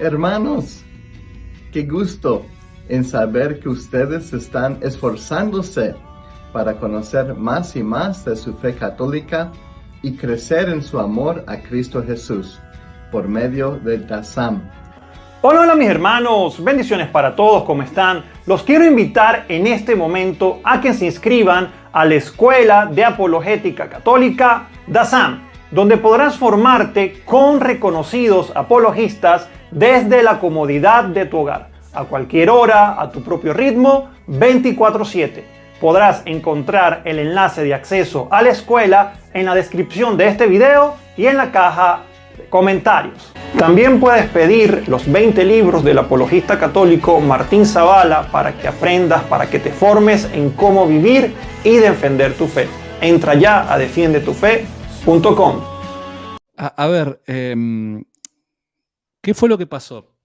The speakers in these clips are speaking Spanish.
Hermanos, qué gusto en saber que ustedes están esforzándose para conocer más y más de su fe católica y crecer en su amor a Cristo Jesús por medio del DASAM. Hola, hola mis hermanos, bendiciones para todos, ¿cómo están? Los quiero invitar en este momento a que se inscriban a la Escuela de Apologética Católica DASAM, donde podrás formarte con reconocidos apologistas desde la comodidad de tu hogar, a cualquier hora, a tu propio ritmo, 24/7. Podrás encontrar el enlace de acceso a la escuela en la descripción de este video y en la caja de comentarios. También puedes pedir los 20 libros del apologista católico Martín Zavala para que aprendas, para que te formes en cómo vivir y defender tu fe. Entra ya a defiendetufe.com. A ver, ¿qué fue lo que pasó?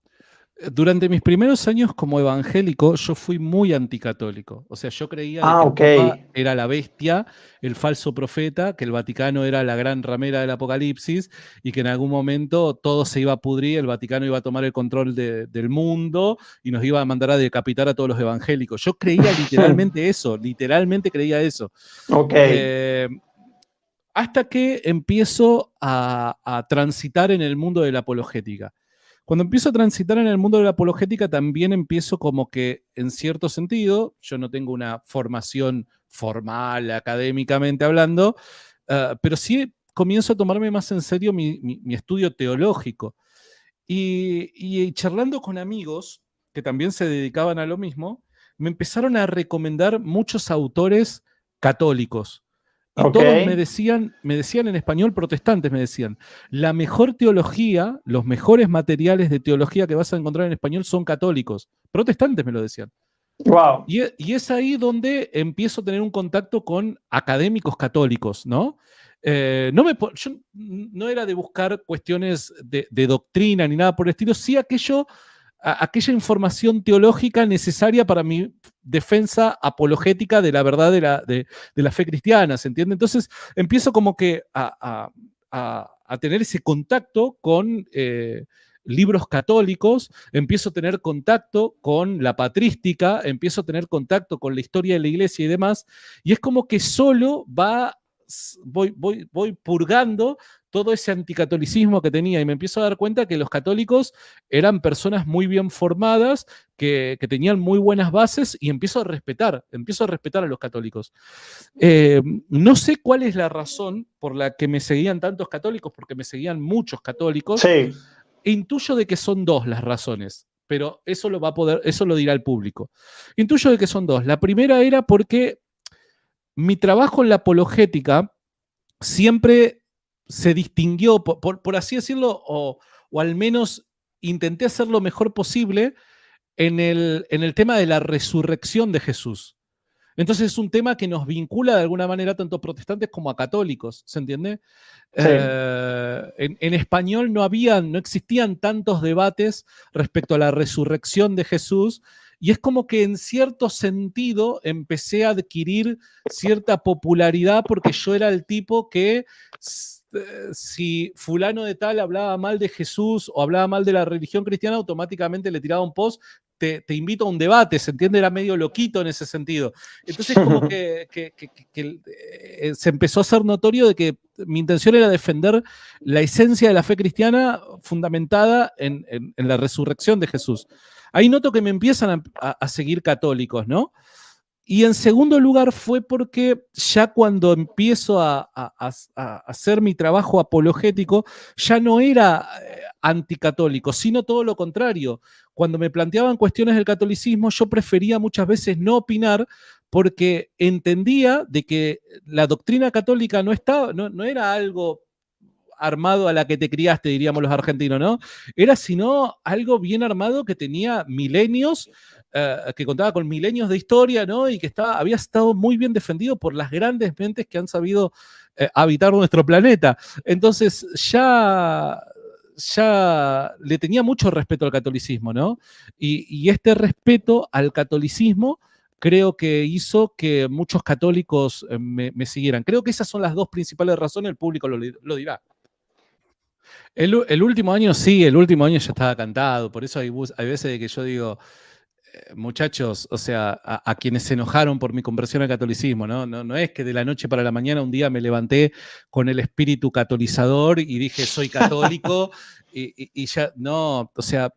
Durante mis primeros años como evangélico, yo fui muy anticatólico. O sea, yo creía que el Papa era la bestia, el falso profeta, que el Vaticano era la gran ramera del Apocalipsis y que en algún momento todo se iba a pudrir, el Vaticano iba a tomar el control del mundo y nos iba a mandar a decapitar a todos los evangélicos. Yo creía literalmente eso, literalmente creía eso. Hasta que empiezo a transitar en el mundo de la apologética. Cuando empiezo a transitar en el mundo de la apologética, también empiezo como que, en cierto sentido, yo no tengo una formación formal, académicamente hablando, pero sí comienzo a tomarme más en serio mi estudio teológico. Y charlando con amigos que también se dedicaban a lo mismo, me empezaron a recomendar muchos autores católicos. Y todos me decían en español, protestantes me decían, la mejor teología, los mejores materiales de teología que vas a encontrar en español son católicos. Protestantes me lo decían. Wow. Y es ahí donde empiezo a tener un contacto con académicos católicos, ¿no? Yo no era de buscar cuestiones de doctrina ni nada por el estilo, sí aquella información teológica necesaria para mi defensa apologética de la verdad de la fe cristiana, ¿se entiende? Entonces empiezo como que a tener ese contacto con libros católicos, empiezo a tener contacto con la patrística, empiezo a tener contacto con la historia de la iglesia y demás, y es como que solo voy purgando todo ese anticatolicismo que tenía y me empiezo a dar cuenta que los católicos eran personas muy bien formadas, que tenían muy buenas bases y empiezo a respetar a los católicos. No sé cuál es la razón por la que me seguían tantos católicos, porque me seguían muchos católicos. Sí. Intuyo de que son dos las razones, pero eso lo dirá el público. Intuyo de que son dos. La primera era porque mi trabajo en la apologética siempre se distinguió, por así decirlo, o al menos intenté hacer lo mejor posible en el tema de la resurrección de Jesús. Entonces es un tema que nos vincula de alguna manera tanto a protestantes como a católicos, ¿se entiende? Sí. En español no existían tantos debates respecto a la resurrección de Jesús, y es como que en cierto sentido empecé a adquirir cierta popularidad porque yo era el tipo que si fulano de tal hablaba mal de Jesús o hablaba mal de la religión cristiana, automáticamente le tiraba un post, te invito a un debate, ¿se entiende? Era medio loquito en ese sentido. Entonces como que se empezó a hacer notorio de que mi intención era defender la esencia de la fe cristiana fundamentada en la resurrección de Jesús. Ahí noto que me empiezan a seguir católicos, ¿no? Y en segundo lugar fue porque ya cuando empiezo a hacer mi trabajo apologético, ya no era anticatólico, sino todo lo contrario. Cuando me planteaban cuestiones del catolicismo, yo prefería muchas veces no opinar porque entendía de que la doctrina católica no era algo armado a la que te criaste, diríamos los argentinos, ¿no? Era sino algo bien armado que tenía milenios, que contaba con milenios de historia, ¿no? Y que había estado muy bien defendido por las grandes mentes que han sabido habitar nuestro planeta. Entonces ya le tenía mucho respeto al catolicismo, ¿no? Y este respeto al catolicismo creo que hizo que muchos católicos me siguieran. Creo que esas son las dos principales razones, el público lo dirá. El último año sí, el último año ya estaba cantado, por eso hay veces de que yo digo, muchachos, o sea, a quienes se enojaron por mi conversión al catolicismo, ¿no? No es que de la noche para la mañana un día me levanté con el espíritu catolizador y dije soy católico y ya, no, o sea,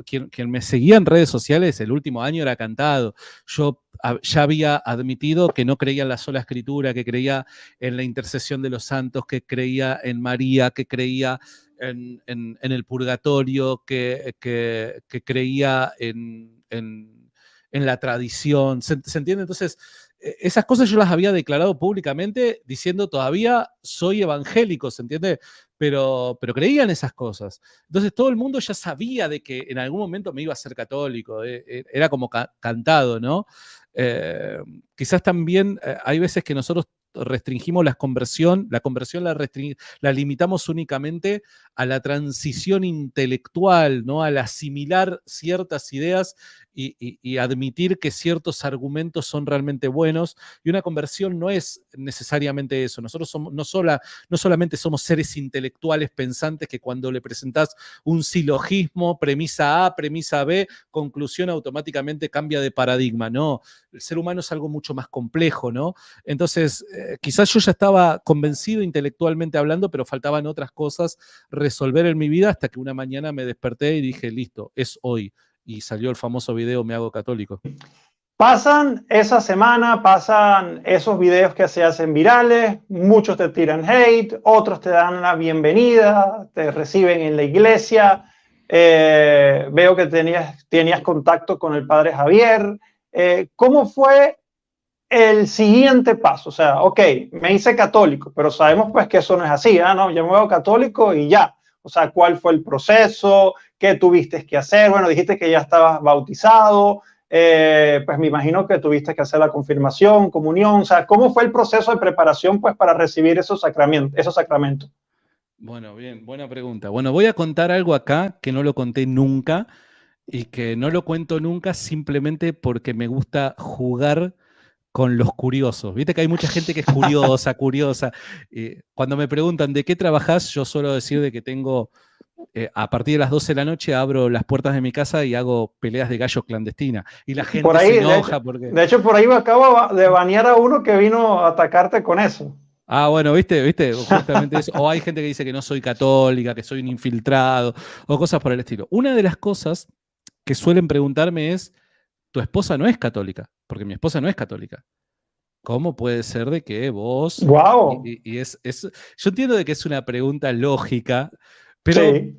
quien me seguía en redes sociales el último año era cantado. Yo ya había admitido que no creía en la sola escritura, que creía en la intercesión de los santos, que creía en María, que creía en el purgatorio, que creía en la tradición. ¿Se entiende? Entonces, esas cosas yo las había declarado públicamente diciendo todavía soy evangélico, ¿se entiende? Pero creía en esas cosas. Entonces todo el mundo ya sabía de que en algún momento me iba a ser católico, era como cantado, ¿no? Quizás también hay veces que nosotros restringimos la conversión la limitamos únicamente a la transición intelectual, ¿no? Al asimilar ciertas ideas y admitir que ciertos argumentos son realmente buenos. Y una conversión no es necesariamente eso. Nosotros no solamente somos seres intelectuales pensantes que cuando le presentás un silogismo, premisa A, premisa B, conclusión automáticamente cambia de paradigma. No, el ser humano es algo mucho más complejo, ¿no? Entonces, quizás yo ya estaba convencido intelectualmente hablando, pero faltaban otras cosas resolver en mi vida hasta que una mañana me desperté y dije, listo, es hoy. Y salió el famoso video Me hago católico. Pasan esa semana, pasan esos videos que se hacen virales, muchos te tiran hate, otros te dan la bienvenida, te reciben en la iglesia. Veo que tenías contacto con el padre Javier. ¿Cómo fue el siguiente paso? O sea, ok, me hice católico, pero sabemos pues que eso no es así, ¿no? Yo me hago católico y ya. O sea, ¿cuál fue el proceso? ¿Qué tuviste que hacer? Bueno, dijiste que ya estabas bautizado, pues me imagino que tuviste que hacer la confirmación, comunión. O sea, ¿cómo fue el proceso de preparación pues para recibir esos sacramentos? Bueno, bien, buena pregunta. Bueno, voy a contar algo acá que no lo conté nunca y que no lo cuento nunca simplemente porque me gusta jugar con los curiosos. Viste que hay mucha gente que es curiosa. Cuando me preguntan de qué trabajás, yo suelo decir de que tengo, a partir de las 12 de la noche, abro las puertas de mi casa y hago peleas de gallos clandestinas. Y la gente por ahí, se enoja porque... De hecho, por ahí me acabo de banear a uno que vino a atacarte con eso. Ah, bueno, viste, justamente eso. O hay gente que dice que no soy católica, que soy un infiltrado, o cosas por el estilo. Una de las cosas que suelen preguntarme es, ¿tu esposa no es católica? Porque mi esposa no es católica. ¿Cómo puede ser de que vos... ¡Wow! Yo entiendo de que es una pregunta lógica, pero Sí.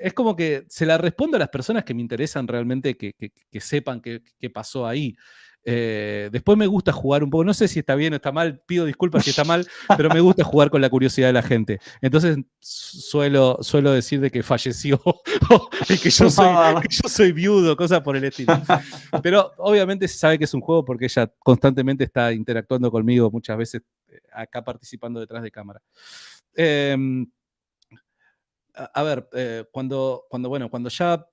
es como que se la respondo a las personas que me interesan realmente que sepan qué pasó ahí. Después me gusta jugar un poco, no sé si está bien o está mal, pido disculpas si está mal, pero me gusta jugar con la curiosidad de la gente. Entonces suelo decir de que falleció y que yo soy viudo, cosas por el estilo. Pero obviamente se sabe que es un juego porque ella constantemente está interactuando conmigo, muchas veces acá participando detrás de cámara. A ver, cuando ya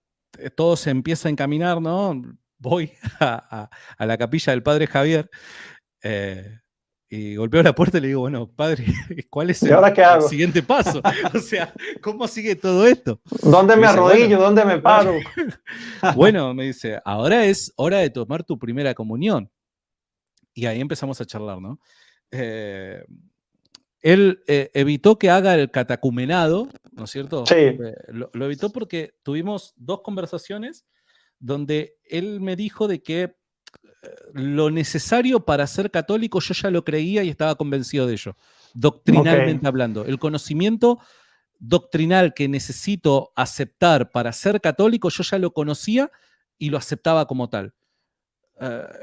todo se empieza a encaminar, ¿no? Voy a la capilla del padre Javier y golpeo la puerta y le digo, bueno, padre, ¿cuál es ¿Y ahora qué hago? siguiente paso? O sea, ¿cómo sigue todo esto? ¿Dónde me arrodillo? Bueno, ¿Dónde me paro? bueno, me dice, ahora es hora de tomar tu primera comunión. Y ahí empezamos a charlar, ¿no? Él evitó que haga el catacumenado, ¿no es cierto? Sí. Lo evitó porque tuvimos 2 conversaciones donde él me dijo de que lo necesario para ser católico yo ya lo creía y estaba convencido de ello, doctrinalmente hablando. El conocimiento doctrinal que necesito aceptar para ser católico yo ya lo conocía y lo aceptaba como tal.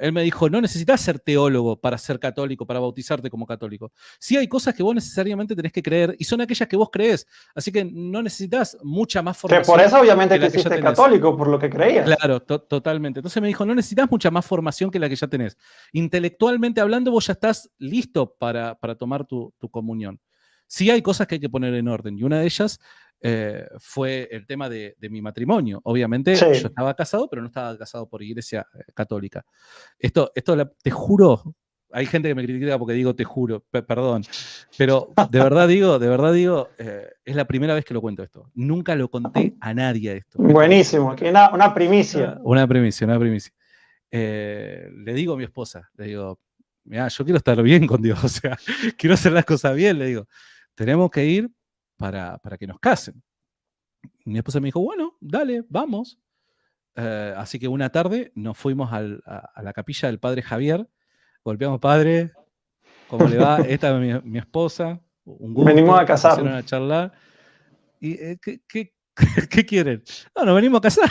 Él me dijo, no necesitas ser teólogo para ser católico, para bautizarte como católico. Sí hay cosas que vos necesariamente tenés que creer y son aquellas que vos creés, así que no necesitas mucha más formación. Que por eso obviamente te hiciste católico, por lo que creías. Claro, totalmente. Entonces me dijo, no necesitas mucha más formación que la que ya tenés. Intelectualmente hablando, vos ya estás listo para tomar tu comunión. Sí hay cosas que hay que poner en orden y una de ellas fue el tema de mi matrimonio. Obviamente yo estaba casado, pero no estaba casado por iglesia católica. Esto te juro hay gente que me critica porque digo te juro, perdón, pero de verdad digo, es la primera vez que lo cuento esto. Nunca lo conté a nadie esto. Buenísimo, aquí una primicia. Una primicia. Le digo a mi esposa, le digo, mira, yo quiero estar bien con Dios, o sea, quiero hacer las cosas bien, le digo, tenemos que ir para que nos casen. Mi esposa me dijo, bueno, dale, vamos. Así que una tarde nos fuimos a la capilla del padre Javier, golpeamos, padre, ¿cómo le va? Esta es mi esposa, un gusto. Venimos a casarnos. Pusieron a charlar. ¿Y qué quieren? No, nos venimos a casar.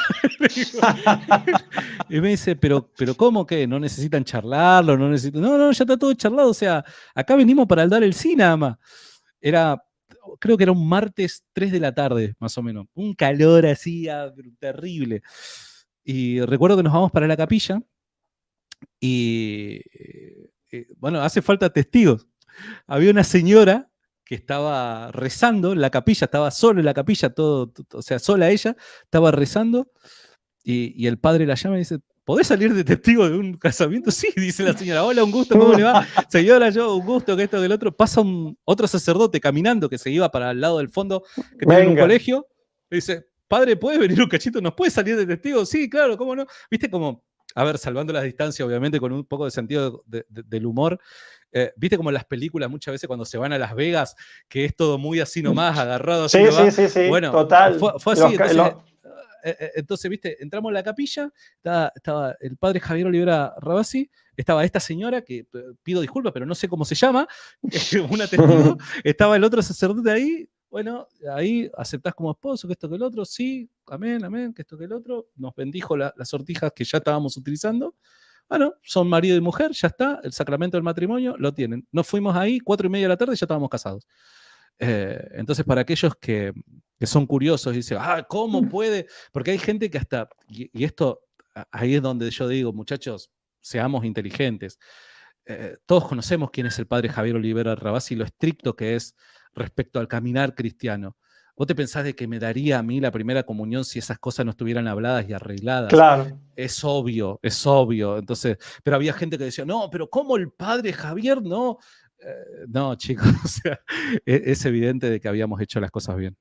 Y me dice, pero ¿cómo que? ¿No necesitan charlarlo? No, ya está todo charlado. O sea, acá venimos para dar el sí nada más. Creo que era un martes 3 de la tarde, más o menos. Un calor así terrible. Y recuerdo que nos vamos para la capilla y bueno, hace falta testigos. Había una señora que estaba rezando en la capilla, estaba sola en la capilla, o sea, sola ella, estaba rezando y el padre la llama y dice, ¿podés salir de testigo de un casamiento? Sí, dice la señora, hola, un gusto, ¿cómo le va? Señora, yo, un gusto, que esto, que el otro. Pasa otro sacerdote caminando que se iba para el lado del fondo, que tiene un colegio, y dice, padre, ¿puede venir un cachito? ¿Nos puede salir de testigo? Sí, claro, ¿cómo no? Viste como, a ver, salvando las distancias, obviamente, con un poco de sentido del humor. ¿Viste como en las películas muchas veces cuando se van a Las Vegas, que es todo muy así nomás, agarrado así? Sí, bueno, total. Fue así, entonces, viste, entramos a la capilla, estaba el padre Javier Olivera Rabasi, estaba esta señora, que pido disculpas, pero no sé cómo se llama, una testigo, estaba el otro sacerdote ahí, bueno, ahí aceptás como esposo, que esto que el otro, sí, amén, que esto que el otro, nos bendijo las sortijas que ya estábamos utilizando. Bueno, son marido y mujer, ya está, el sacramento del matrimonio lo tienen. Nos fuimos ahí, 4:30 de la tarde, ya estábamos casados. Entonces, para aquellos que son curiosos y dicen, ¿cómo puede? Porque hay gente que hasta, y esto, ahí es donde yo digo, muchachos, seamos inteligentes. Todos conocemos quién es el padre Javier Olivera Rabasi y lo estricto que es respecto al caminar cristiano. ¿Vos te pensás de que me daría a mí la primera comunión si esas cosas no estuvieran habladas y arregladas? Claro. Es obvio. Entonces, pero había gente que decía, no, pero ¿cómo el padre Javier no? No, chicos, o sea, es evidente de que habíamos hecho las cosas bien.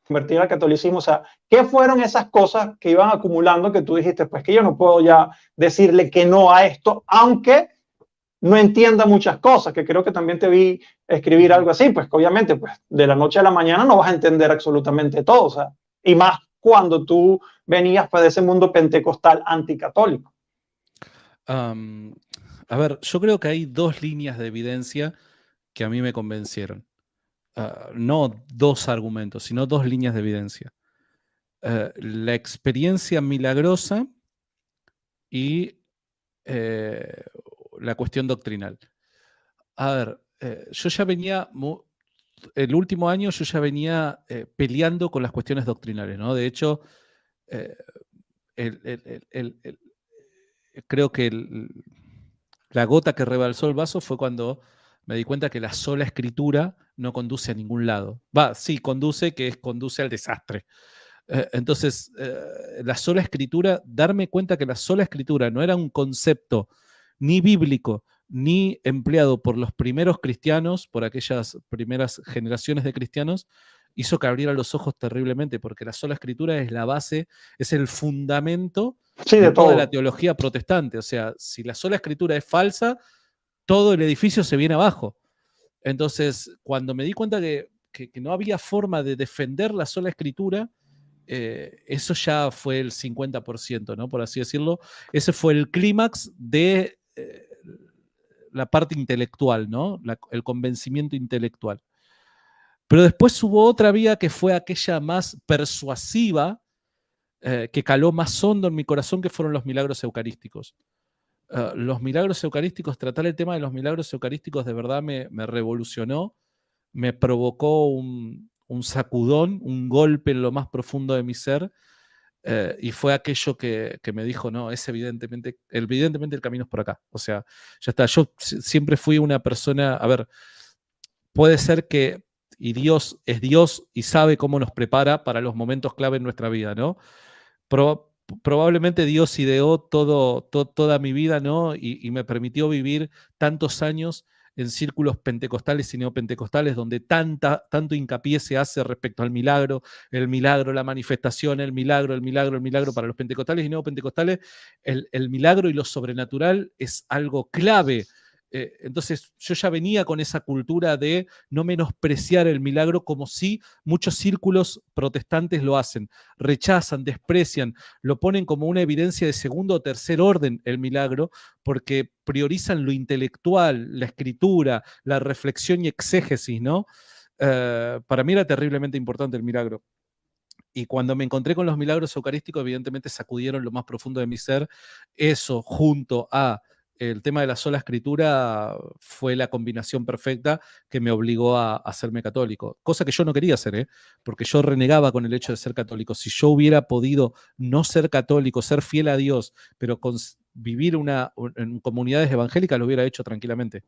Convertir al catolicismo, o sea, ¿qué fueron esas cosas que iban acumulando que tú dijiste, pues que yo no puedo ya decirle que no a esto, aunque no entienda muchas cosas, que creo que también te vi escribir algo así, pues que obviamente pues, de la noche a la mañana no vas a entender absolutamente todo, o sea, y más cuando tú venías pues, de ese mundo pentecostal anticatólico. A ver, yo creo que hay dos líneas de evidencia que a mí me convencieron. No dos argumentos, sino dos líneas de evidencia. La experiencia milagrosa y la cuestión doctrinal. A ver, yo ya venía, el último año yo ya venía peleando con las cuestiones doctrinales, ¿no? De hecho, creo que la gota que rebalsó el vaso fue cuando me di cuenta que la sola escritura no conduce a ningún lado. Sí, conduce al desastre. Entonces, la sola escritura, darme cuenta que la sola escritura no era un concepto ni bíblico, ni empleado por los primeros cristianos, por aquellas primeras generaciones de cristianos, hizo que abriera los ojos terriblemente, porque la sola escritura es la base, es el fundamento de toda la teología protestante. O sea, si la sola escritura es falsa, todo el edificio se viene abajo. Entonces, cuando me di cuenta que no había forma de defender la sola escritura, eso ya fue el 50%, ¿no? Por así decirlo. Ese fue el clímax de la parte intelectual, ¿no? El convencimiento intelectual. Pero después hubo otra vía que fue aquella más persuasiva, que caló más hondo en mi corazón, que fueron los milagros eucarísticos. Los milagros eucarísticos, tratar el tema de los milagros eucarísticos de verdad me revolucionó, me provocó un sacudón, un golpe en lo más profundo de mi ser, y fue aquello que me dijo, no, es evidentemente el camino es por acá. O sea, ya está. Yo siempre fui una persona, a ver, puede ser que, y Dios es Dios y sabe cómo nos prepara para los momentos clave en nuestra vida, ¿no? probablemente Dios ideó toda mi vida, ¿no? Y me permitió vivir tantos años en círculos pentecostales y neopentecostales donde tanto hincapié se hace respecto al milagro, el milagro, la manifestación, el milagro, el milagro, el milagro. Para los pentecostales y neopentecostales, el milagro y lo sobrenatural es algo clave. Entonces yo ya venía con esa cultura de no menospreciar el milagro, como si muchos círculos protestantes lo hacen. Rechazan, desprecian, lo ponen como una evidencia de segundo o tercer orden el milagro, porque priorizan lo intelectual, la escritura, la reflexión y exégesis, ¿no? Para mí era terriblemente importante el milagro. Y cuando me encontré con los milagros eucarísticos, evidentemente sacudieron lo más profundo de mi ser. Eso, junto a el tema de la sola escritura, fue la combinación perfecta que me obligó a hacerme católico. Cosa que yo no quería hacer, porque yo renegaba con el hecho de ser católico. Si yo hubiera podido no ser católico, ser fiel a Dios, pero vivir en comunidades evangélicas, lo hubiera hecho tranquilamente.